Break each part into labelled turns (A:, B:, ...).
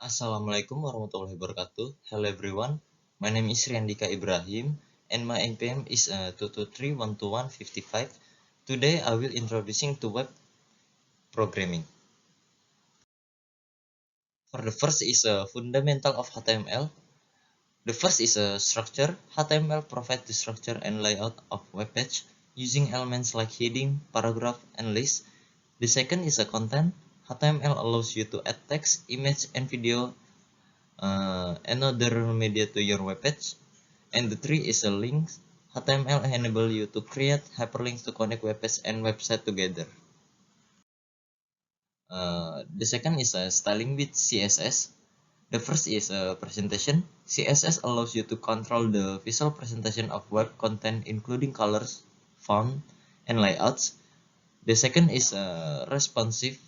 A: Assalamualaikum warahmatullahi wabarakatuh. Hello everyone. My name is Riandika Ibrahim and my NPM is 223-121-55. Today I will introducing to web programming. For the first is a fundamental of HTML. The first is a structure. HTML provides the structure and layout of web page using elements like heading, paragraph, and list. The second is a content. HTML allows you to add text, image, and video and other media to your web page. And the three is a links. HTML enable you to create hyperlinks to connect web page and website together. The second is a styling with CSS. The first is a presentation. CSS allows you to control the visual presentation of web content including colors, font, and layouts. The second is responsiveness.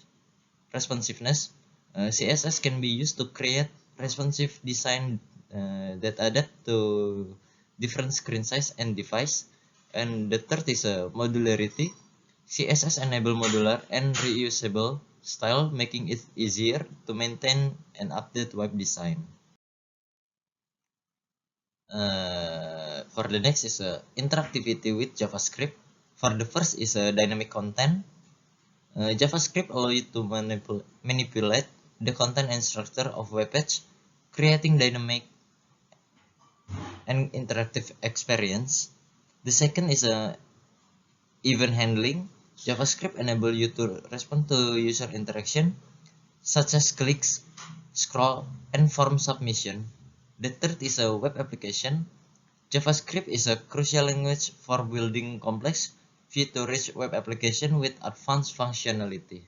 A: CSS can be used to create responsive design that adapt to different screen size and device. And the third is modularity. CSS enable modular and reusable style, making it easier to maintain and update web design. For the next is interactivity with JavaScript. For the first is dynamic content. JavaScript allow you to manipulate the content and structure of web page, creating dynamic and interactive experience. The second is event handling. JavaScript enable you to respond to user interaction, such as clicks, scroll, and form submission. The third is a web application. JavaScript is a crucial language for building complex, feature-rich web application with advanced functionality.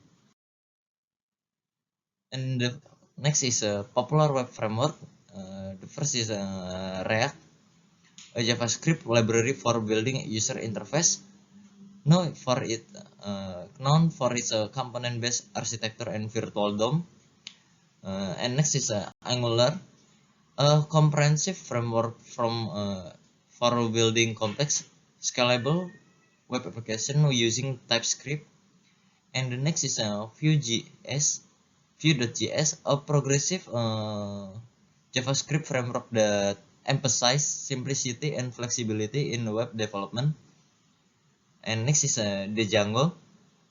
A: And the next is a popular web framework. The first is React, a JavaScript library for building user interface, known for its component-based architecture and virtual DOM. And next is Angular, a comprehensive framework for building complex, scalable web application using TypeScript. And the next is Vue.js, a progressive JavaScript framework that emphasizes simplicity and flexibility in web development. And next is Django,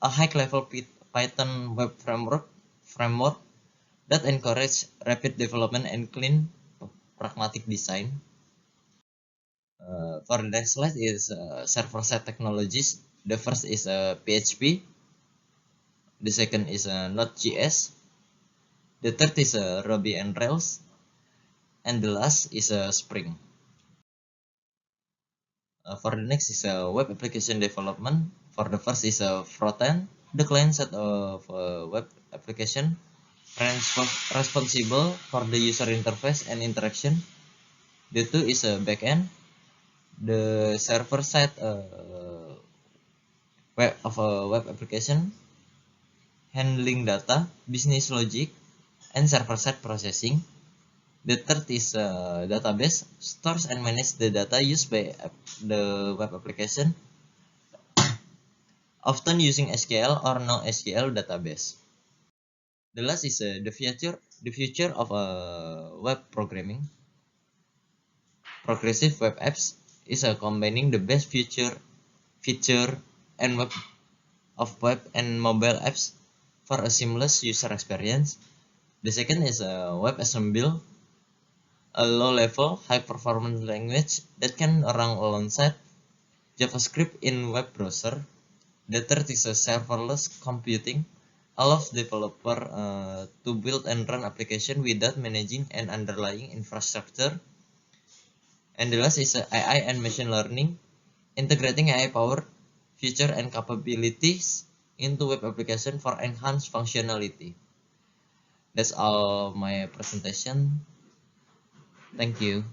A: a high-level Python web framework that encourages rapid development and clean, pragmatic design. For the next slide is server-side technologies. The first is PHP. The second is Node.js. The third is Ruby and Rails. And the last is Spring. For the next is web application development. For the first is frontend, the client side of web application responsible for the user interface and interaction. The two is backend, the server side web application handling data, business logic, and server side processing. The third is database, stores and manage the data used by the web application, often using SQL or NoSQL database. The last is the future of web programming. Progressive web apps is combining the best feature and web and mobile apps for a seamless user experience. The second is WebAssembly, a low-level, high-performance language that can run alongside JavaScript in web browser. The third is serverless computing, allows developer to build and run application without managing an underlying infrastructure. And the last is AI and machine learning, integrating AI-powered feature and capabilities into web application for enhanced functionality. That's all my presentation. Thank you.